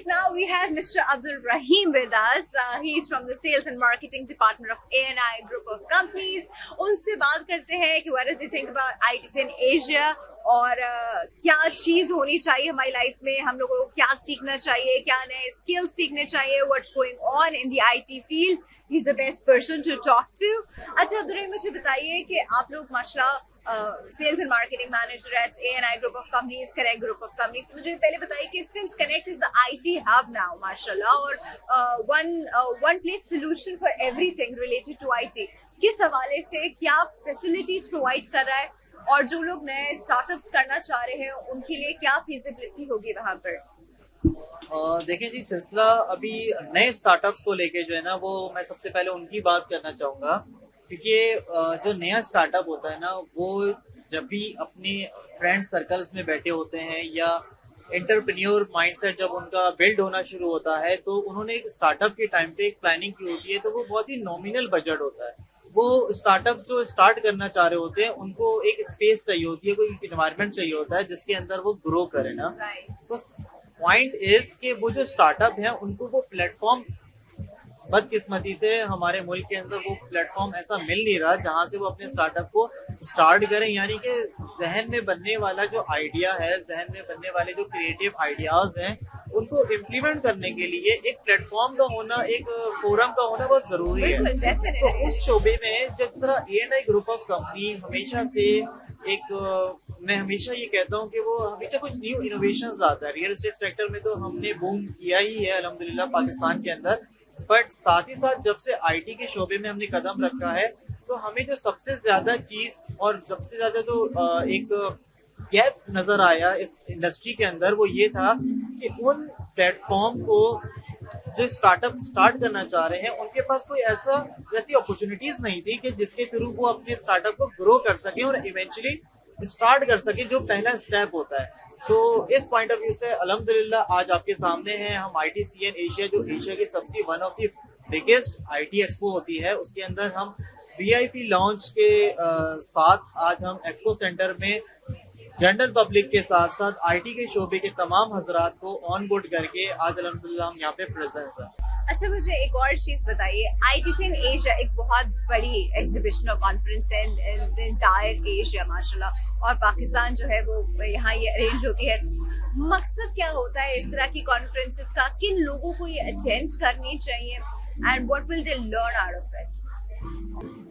now we have Mr. Abdul Rahim with us. He's from the Sales and Marketing Department of ANI Group of Companies. उनसे बात करते हैं कि what does he think about ITC in Asia और क्या चीज़ होनी चाहिए हमारी लाइफ में, हम लोगों को क्या सीखना चाहिए, क्या नए स्किल्स सीखने चाहिए, what's going on in the IT field. He's the best person to talk to. अच्छा अब्दुल रहीम, मुझे बताइए कि आप लोग माशाल्लाह sales and marketing manager at ANI group of companies, connect group of companies. मुझे पहले बताइए कि since connect is the IT hub now माशाल्लाह और one place solution for everything related to IT, किस हवाले से क्या फैसिलिटीज प्रोवाइड कर रहा है और जो लोग नए स्टार्टअप्स करना चाह रहे हैं उनके लिए क्या फीजिबिलिटी होगी वहां पर? देखें जी, सिलसिला अभी नए स्टार्टअप्स को लेके जो है ना, वो मैं सबसे पहले उनकी बात करना चाहूँगा, क्योंकि जो नया स्टार्टअप होता है ना, वो जब भी अपने फ्रेंड सर्कल्स में बैठे होते हैं या एंटरप्रेन्योर माइंडसेट जब उनका बिल्ड होना शुरू होता है, तो उन्होंने एक स्टार्टअप के टाइम पे एक प्लानिंग की होती है, तो वो बहुत ही नॉमिनल बजट होता है. वो स्टार्टअप जो स्टार्ट करना चाह रहे होते हैं, उनको एक स्पेस चाहिए होती है, कोई इन्वायरमेंट चाहिए होता है जिसके अंदर वो ग्रो करे ना. तो पॉइंट इज कि वो जो स्टार्टअप है उनको वो प्लेटफॉर्म, बदकिस्मती से हमारे मुल्क के अंदर वो प्लेटफॉर्म ऐसा मिल नहीं रहा जहां से वो अपने स्टार्टअप को स्टार्ट करें. यानी कि जहन में बनने वाला जो आइडिया है, जहन में बनने वाले जो क्रिएटिव आइडियाज हैं, उनको इम्प्लीमेंट करने के लिए एक प्लेटफॉर्म का होना, एक फोरम का होना बहुत जरूरी है. तो उस शोबे में जिस तरह ANI ग्रुप ऑफ कंपनी हमेशा से मैं हमेशा ये कहता हूँ कि वो हमेशा कुछ न्यू इनोवेशंस लाता है. रियल एस्टेट सेक्टर में तो हमने बूम किया ही है अल्हम्दुलिल्लाह पाकिस्तान के अंदर, बट साथ ही साथ जब से IT के शोबे में हमने कदम रखा है, तो हमें जो सबसे ज्यादा चीज और सबसे ज्यादा जो एक गैप नजर आया इस इंडस्ट्री के अंदर, वो ये था कि उन प्लेटफॉर्म को जो स्टार्टअप स्टार्ट करना चाह रहे हैं, उनके पास कोई ऐसी अपॉर्चुनिटीज नहीं थी कि जिसके थ्रू वो अपने स्टार्टअप को ग्रो कर सके और इवेंचुअली स्टार्ट कर सके, जो पहला स्टेप होता है. तो इस पॉइंट ऑफ व्यू से अल्हम्दुलिल्लाह आज आपके सामने हैं हम. ITCN एशिया, जो एशिया की सबसे one of the biggest IT expo होती है, उसके अंदर हम VIP लॉन्च के साथ आज हम एक्सपो सेंटर में जनरल पब्लिक के साथ साथ IT के शोबे के तमाम हजरात को ऑन बोर्ड करके आज अल्हम्दुलिल्लाह हम यहाँ पे प्रेजेंस है. अच्छा मुझे एक और चीज बताइए, ITC इन एशिया एक बहुत बड़ी एग्जीबिशन और कॉन्फ्रेंस है इन द एंटायर एशिया माशाल्लाह, और पाकिस्तान जो है वो यहाँ ये अरेंज होती है. मकसद क्या होता है इस तरह की कॉन्फ्रेंसेस का, किन लोगों को ये अटेंड करनी चाहिए and what will they learn out of it?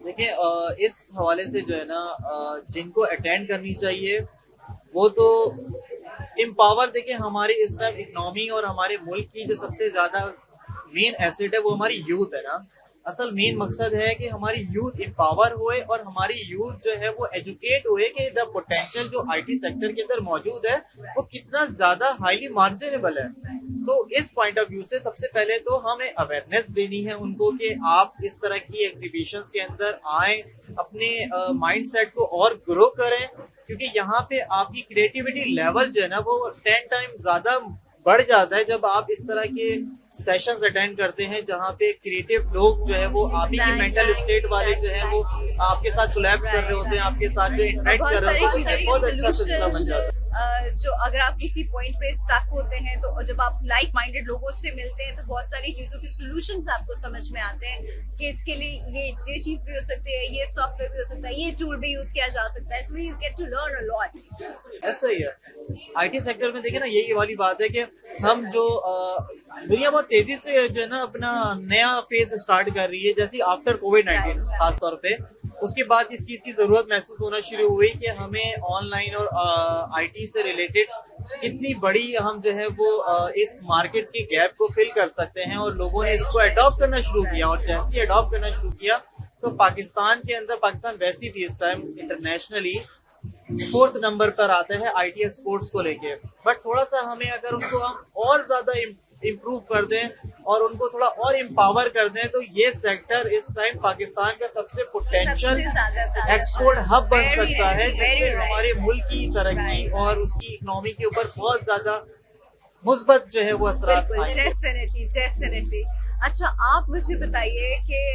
देखिए, इस हवाले से जो है ना, जिनको अटेंड करनी चाहिए वो तो एम्पावर. देखिए, हमारे इस टाइम इकोनॉमी और हमारे मुल्क की जो सबसे ज्यादा मेन एसेट है वो हमारी यूथ है ना. असल मेन मकसद है कि हमारी यूथ एम्पावर हुए और हमारी यूथ जो है वो एजुकेट हुए कि द पोटेंशियल जो IT सेक्टर के अंदर मौजूद है वो कितना ज्यादा हाईली मार्जिनेबल है. तो इस पॉइंट ऑफ व्यू से सबसे पहले तो हमें अवेयरनेस देनी है उनको कि आप इस तरह की एग्जीबिशंस के अंदर आए, अपने माइंडसेट को और ग्रो करें, क्योंकि यहाँ पे आपकी क्रिएटिविटी लेवल जो है ना वो 10 टाइम ज्यादा बढ़ जाता है जब आप इस तरह के सेशंस अटेंड करते हैं, जहाँ पे क्रिएटिव लोग जो है वो आप ही की मेंटल स्टेट वाले जो है वो आपके साथ कोलैब कर रहे होते हैं, आपके साथ जो इंटरेक्ट कर रहे होते हैं, बहुत अच्छा सिलसिला बन जाता है. जो अगर आप किसी पॉइंट पे स्टक होते हैं, तो जब आप लाइक माइंडेड लोगों से मिलते हैं तो बहुत सारी चीजों के सॉल्यूशंस आपको समझ में आते हैं कि इसके लिए ये चीज भी हो सकती है, ये सॉफ्टवेयर भी हो सकता है, ये टूल भी यूज किया जा सकता है. So you get to learn a lot. ऐसा ही है IT सेक्टर में. देखिए ना, यही वाली बात है कि हम जो दुनिया बहुत तेजी से जो है ना अपना नया फेज स्टार्ट कर रही है, जैसे आफ्टर कोविड-19 खास तौर पे, उसके बाद इस चीज की जरूरत महसूस होना शुरू हुई कि हमें ऑनलाइन और IT से रिलेटेड कितनी बड़ी हम जो है वो इस मार्केट के गैप को फिल कर सकते हैं, और लोगों ने इसको अडॉप्ट करना शुरू किया. और जैसे ही अडॉप्ट करना शुरू किया तो पाकिस्तान के अंदर, पाकिस्तान वैसे भी इस टाइम इंटरनेशनली 4th नंबर पर आता है IT एक्सपोर्ट्स को लेके. बट थोड़ा सा हमें अगर उनको हम और ज्यादा इम्प्रूव कर दें और उनको थोड़ा और एम्पावर कर दें, तो ये सेक्टर इस टाइम पाकिस्तान का सबसे पोटेंशियल एक्सपोर्ट हब बन सकता है, जिससे हमारे मुल्क की तरक्की और उसकी इकोनॉमी के ऊपर बहुत ज्यादा मुस्बत जो है वो असरात आएंगे. डेफिनेटली. अच्छा आप मुझे बताइए कि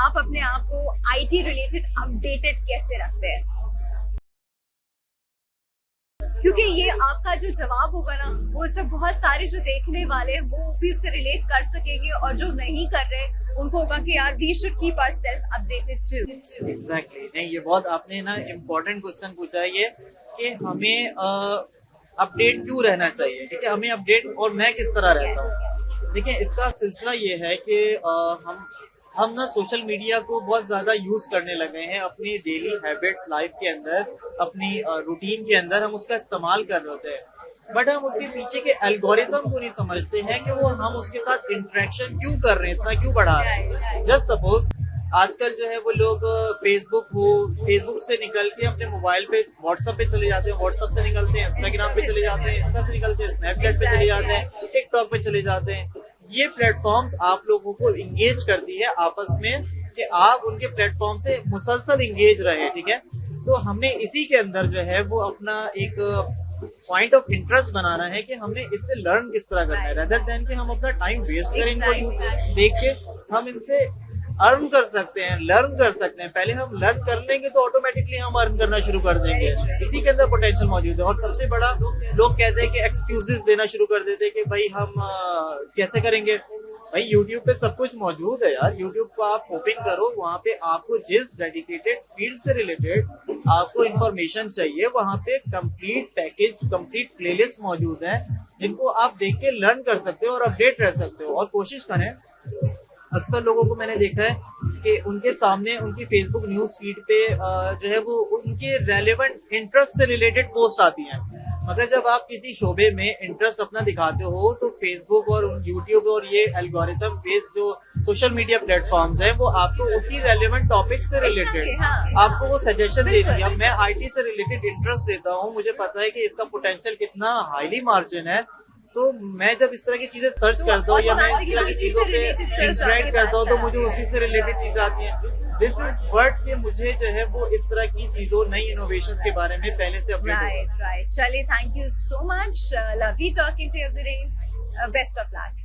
आप अपने आप को IT रिलेटेड अपडेटेड कैसे रखते हैं? क्योंकि ये आपका जो जवाब होगा ना, वो सब बहुत सारे जो देखने वाले हैं वो भी उससे रिलेट कर सकेंगे, और जो नहीं कर रहे उनको होगा कि यार we should keep ourself updated too. Exactly नहीं, ये बहुत आपने ना इम्पोर्टेंट क्वेश्चन पूछा है ये, कि हमें अपडेट क्यों रहना चाहिए, ठीक है, हमें अपडेट, और मैं किस तरह रहता हूँ। देखिए, इसका सिलसिला ये है कि हम ना सोशल मीडिया को बहुत ज्यादा यूज करने लगे हैं अपनी डेली हैबिट्स लाइफ के अंदर, अपनी रूटीन के अंदर हम उसका इस्तेमाल कर रहे होते हैं, बट हम उसके पीछे के एल्गोरिथम को नहीं समझते हैं कि वो हम उसके साथ इंटरेक्शन क्यों कर रहे हैं, इतना क्यों बढ़ा रहे हैं। जस्ट सपोज आजकल जो है वो लोग फेसबुक से निकल के अपने मोबाइल पे व्हाट्सएप पे चले जाते हैं, व्हाट्सएप से निकलते हैं इंस्टाग्राम पे चले जाते हैं, इंस्टा से निकलते हैं स्नैपचैट पे चले जाते हैं, टिकटॉक पे चले जाते हैं। ये प्लेटफॉर्म्स आप लोगों को इंगेज करती है आपस में, कि आप उनके प्लेटफॉर्म से मुसलसल इंगेज रहे, ठीक है। तो हमने इसी के अंदर जो है वो अपना एक पॉइंट ऑफ इंटरेस्ट बनाना है कि हमने इससे लर्न किस तरह करना है, रेदर देन कि हम अपना टाइम वेस्ट करें इनको देख के। हम इनसे अर्न कर सकते हैं, लर्न कर सकते हैं। पहले हम लर्न कर लेंगे तो ऑटोमेटिकली हम अर्न करना शुरू कर देंगे। इसी के अंदर पोटेंशियल मौजूद है। और सबसे बड़ा, लोग कहते हैं कि एक्सक्यूजेस देना शुरू कर देते हैं कि भाई हम कैसे करेंगे। भाई यूट्यूब पे सब कुछ मौजूद है यार। यूट्यूब को आप ओपन करो, वहाँ पे आपको जिस डेडिकेटेड फील्ड से रिलेटेड आपको इंफॉर्मेशन चाहिए, वहाँ पे कंप्लीट पैकेज, कंप्लीट प्लेलिस्ट मौजूद है, जिनको आप देख के लर्न कर सकते हो और अपडेट रह सकते हो। और कोशिश करें, अक्सर लोगों को मैंने देखा है कि उनके सामने उनकी फेसबुक न्यूज फीड पे जो है वो उनके रेलेवेंट इंटरेस्ट से रिलेटेड पोस्ट आती हैं, मगर जब आप किसी शोबे में इंटरेस्ट अपना दिखाते हो तो फेसबुक और यूट्यूब और ये एल्गोरिथम बेस्ड जो सोशल मीडिया प्लेटफॉर्म्स हैं वो आपको उसी रेलेवेंट टॉपिक से रिलेटेड आपको वो सजेशन देती है। अब मैं आईटी से रिलेटेड इंटरेस्ट लेता हूँ, मुझे पता है कि इसका पोटेंशियल कितना हाईली मार्जिन है, तो मैं जब इस तरह की चीजें सर्च करता हूँ या मैं इस तरह की चीजों पे इंटरेक्ट करता हूँ तो मुझे उसी से रिलेटेड चीजें आती हैं। दिस इज व्हाट कि मुझे जो है वो इस तरह की चीजों, नई इनोवेशंस के बारे में पहले से अपडेट राइट। चलिए, thank you so much, lovely talking to you, best of luck.